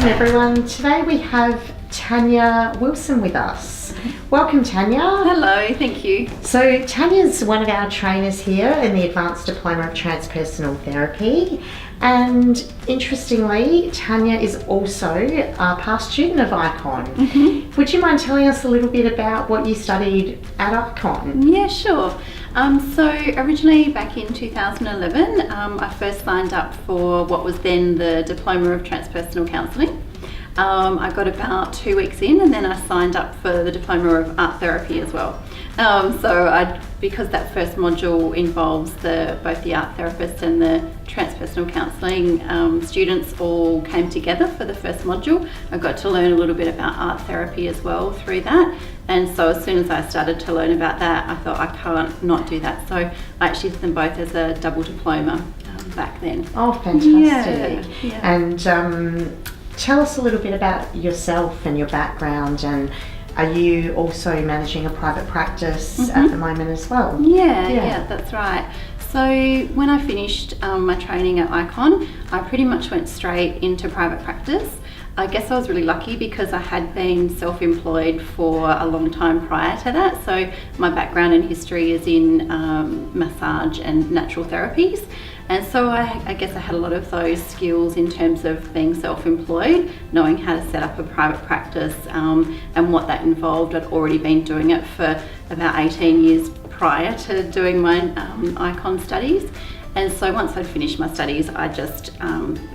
Welcome everyone. Today we have Tanya Wilson with us. Welcome Tanya. Hello, thank you. So Tanya's one of our trainers here in the Advanced Diploma of Transpersonal Therapy, and interestingly Tanya is also a past student of Ikon. Would you mind telling us a little bit about what you studied at Ikon? Yeah, sure. So originally back in 2011 I first signed up for what was then the Diploma of Transpersonal Counselling. I got about 2 weeks in, and then I signed up for the Diploma of Art Therapy as well. Because that first module involves both the art therapist and the transpersonal counselling students all came together for the first module. I got to learn a little bit about art therapy as well through that. And so as soon as I started to learn about that, I thought I can't not do that. So I actually did them both as a double diploma back then. Oh, fantastic. Yeah. And tell us a little bit about yourself and your background, and are you also managing a private practice at the moment as well? Yeah, that's right. So when I finished my training at Ikon, I pretty much went straight into private practice. I guess I was really lucky because I had been self-employed for a long time prior to that. So my background and history is in massage and natural therapies. And so I guess I had a lot of those skills in terms of being self-employed, knowing how to set up a private practice and what that involved. I'd already been doing it for about 18 years prior to doing my Ikon studies. And so once I'd finished my studies, I just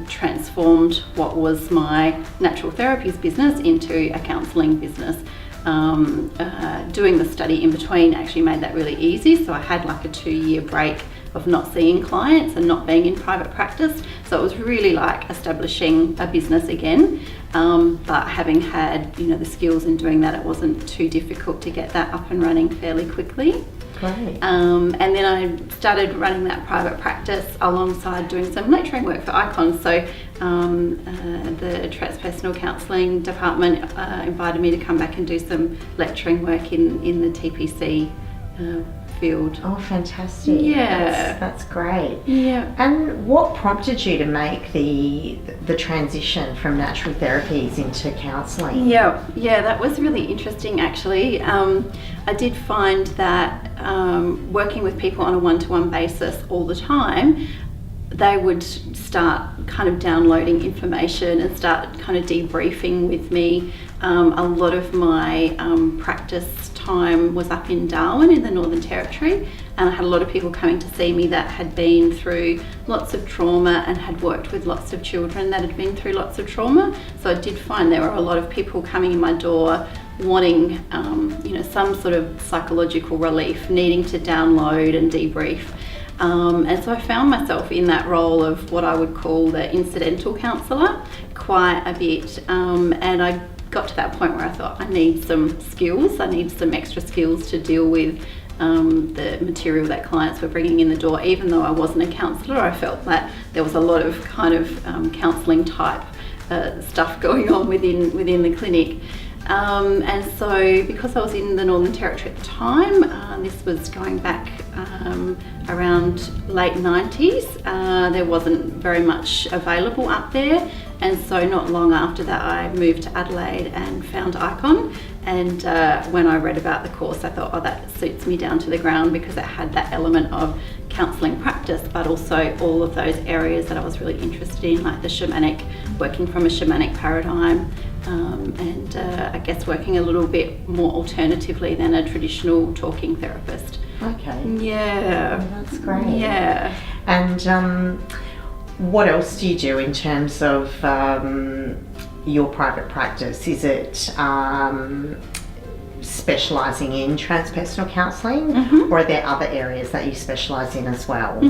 transformed what was my natural therapies business into a counselling business. Doing the study in between actually made that really easy. So I had like a 2-year break of not seeing clients and not being in private practice. So it was really like establishing a business again. But having had, the skills in doing that, it wasn't too difficult to get that up and running fairly quickly. Great. And then I started running that private practice alongside doing some lecturing work for Ikon. So the transpersonal counselling department invited me to come back and do some lecturing work in the TPC field. Oh, fantastic. Yeah. That's great. Yeah. And what prompted you to make the transition from natural therapies into counselling? Yeah, that was really interesting actually. I did find that working with people on a one-to-one basis all the time, they would start kind of downloading information and start kind of debriefing with me. A lot of my practice time was up in Darwin in the Northern Territory, and I had a lot of people coming to see me that had been through lots of trauma and had worked with lots of children that had been through lots of trauma. So I did find there were a lot of people coming in my door wanting some sort of psychological relief, needing to download and debrief. And so I found myself in that role of what I would call the incidental counsellor quite a bit, and I got to that point where I thought I need some skills, I need some extra skills to deal with the material that clients were bringing in the door. Even though I wasn't a counsellor, I felt that there was a lot of kind of counselling type stuff going on within the clinic. And so because I was in the Northern Territory at the time, this was going back around late 90s, there wasn't very much available up there, and so not long after that I moved to Adelaide and found Ikon. And when I read about the course, I thought, oh, that suits me down to the ground, because it had that element of counselling practice, but also all of those areas that I was really interested in, like the shamanic, working from a shamanic paradigm, and I guess working a little bit more alternatively than a traditional talking therapist. Okay. Yeah. Oh, that's great. Yeah. And what else do you do in terms of your private practice? Is it specialising in transpersonal counselling, or are there other areas that you specialise in as well?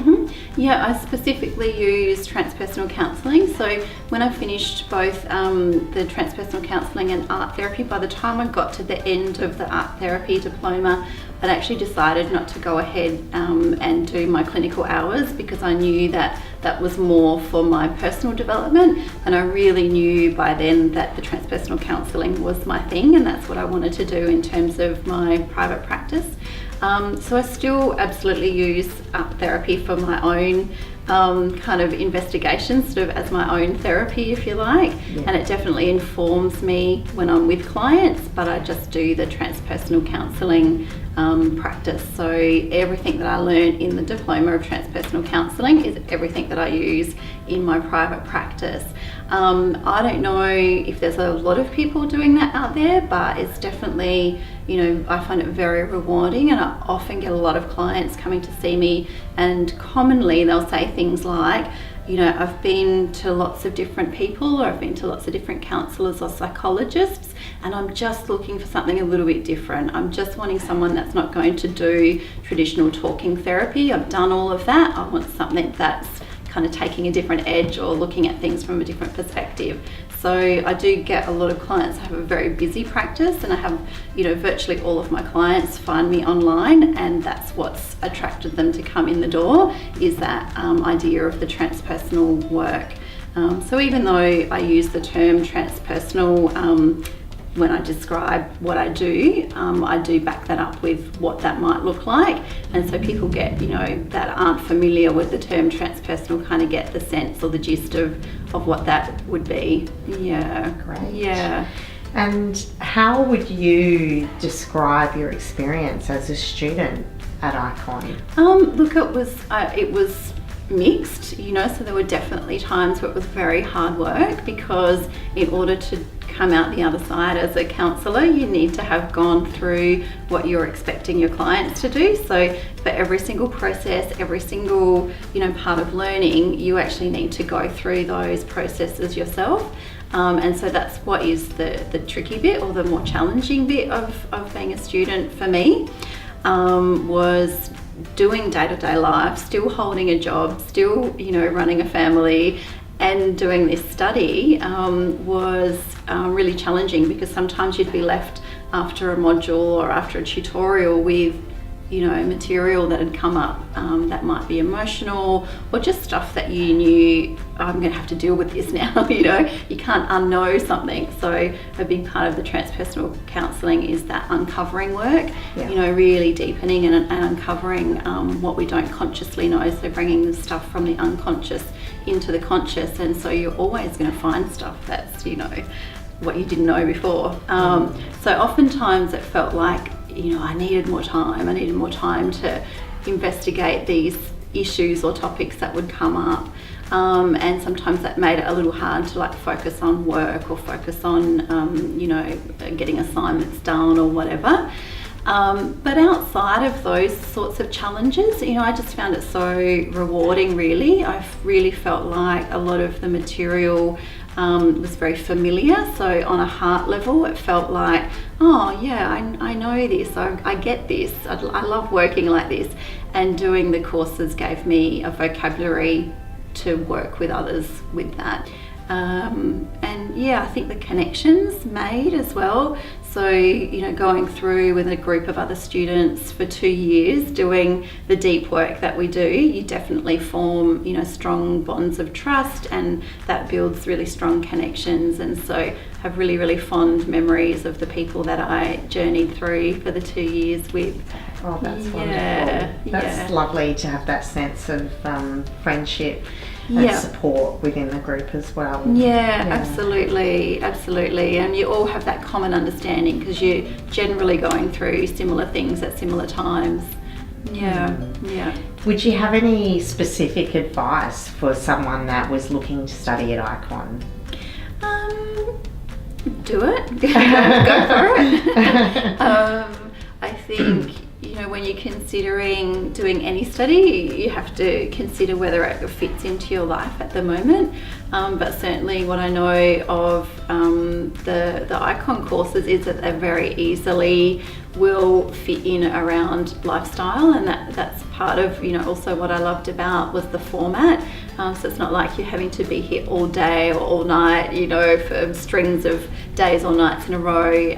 Yeah, I specifically use transpersonal counselling. So when I finished both the transpersonal counselling and art therapy, by the time I got to the end of the art therapy diploma, I'd actually decided not to go ahead and do my clinical hours, because I knew that that was more for my personal development, and I really knew by then that the transpersonal counselling was my thing, and that's what I wanted to do in terms of my private practice. So I still absolutely use art therapy for my own kind of investigation, sort of as my own therapy, if you like. Yeah. And it definitely informs me when I'm with clients, but I just do the transpersonal counselling practice. So everything that I learned in the diploma of transpersonal counselling is everything that I use in my private practice. I don't know if there's a lot of people doing that out there, but it's definitely, I find it very rewarding, and I often get a lot of clients coming to see me, and commonly they'll say things like, I've been to lots of different people, or I've been to lots of different counsellors or psychologists, and I'm just looking for something a little bit different. I'm just wanting someone that's not going to do traditional talking therapy. I've done all of that. I want something that's kind of taking a different edge or looking at things from a different perspective. So I do get a lot of clients. I have a very busy practice, and I have, virtually all of my clients find me online, and that's what's attracted them to come in the door, is that idea of the transpersonal work. So even though I use the term transpersonal when I describe what I do back that up with what that might look like. And so people get, that aren't familiar with the term transpersonal, kind of get the sense or the gist of what that would be. Yeah. Great. Yeah. And how would you describe your experience as a student at Ikon? Look, it was mixed, so there were definitely times where it was very hard work, because in order to come out the other side as a counsellor, you need to have gone through what you're expecting your clients to do. So for every single process, every single part of learning, you actually need to go through those processes yourself. And so that's what is the tricky bit, or the more challenging bit of being a student for me, was doing day-to-day life, still holding a job, still running a family, and doing this study was really challenging, because sometimes you'd be left after a module or after a tutorial with material that had come up that might be emotional, or just stuff that you knew, I'm going to have to deal with this now. You can't unknow something. So a big part of the transpersonal counselling is that uncovering work. Yeah. Really deepening and uncovering what we don't consciously know. So bringing the stuff from the unconscious into the conscious, and so you're always going to find stuff that's what you didn't know before. So oftentimes it felt like I needed more time. I needed more time to investigate these issues or topics that would come up. And sometimes that made it a little hard to focus on work, or focus on, getting assignments done or whatever. But outside of those sorts of challenges, I just found it so rewarding, really. I really felt like a lot of the material was very familiar. So on a heart level, it felt like, oh yeah, I know this, I get this, I love working like this. And doing the courses gave me a vocabulary to work with others with that. And yeah, I think the connections made as well. So, going through with a group of other students for 2 years doing the deep work that we do, you definitely form, strong bonds of trust, and that builds really strong connections. And so have really, really fond memories of the people that I journeyed through for the 2 years with. Oh, that's wonderful. That's lovely to have that sense of friendship and support within the group as well. Yeah, absolutely. And you all have that common understanding, because you're generally going through similar things at similar times. Yeah. Would you have any specific advice for someone that was looking to study at Ikon? Do it. Go for it. I think when you're considering doing any study, you have to consider whether it fits into your life at the moment. But certainly what I know of the Ikon courses is that they very easily will fit in around lifestyle, and that's part of also what I loved about was the format. So it's not like you're having to be here all day or all night, for strings of days or nights in a row.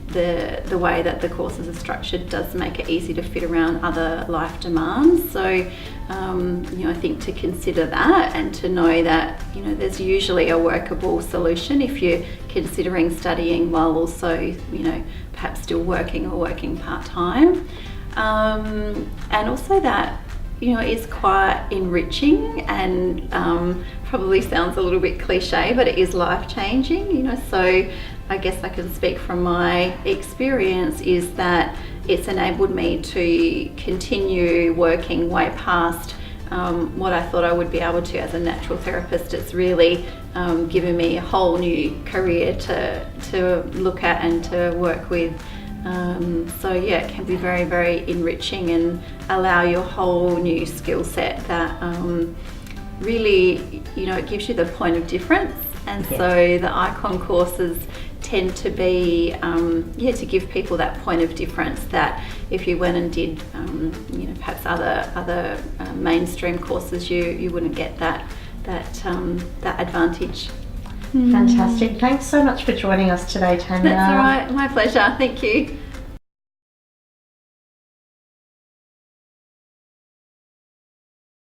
The way that the courses are structured does make it easy to fit around other life demands. So, I think to consider that, and to know that, there's usually a workable solution if you're considering studying while also, perhaps still working or working part-time. And also that, is quite enriching, and probably sounds a little bit cliche, but it is life-changing. So I guess I can speak from my experience is that it's enabled me to continue working way past what I thought I would be able to as a natural therapist. It's really given me a whole new career to look at and to work with. So yeah, it can be very, very enriching and allow you a whole new skill set that really, it gives you the point of difference. And so the Ikon courses tend to be, to give people that point of difference, that if you went and did, perhaps other mainstream courses, you wouldn't get that advantage. Fantastic. Thanks so much for joining us today, Tanya. That's all right. My pleasure. Thank you.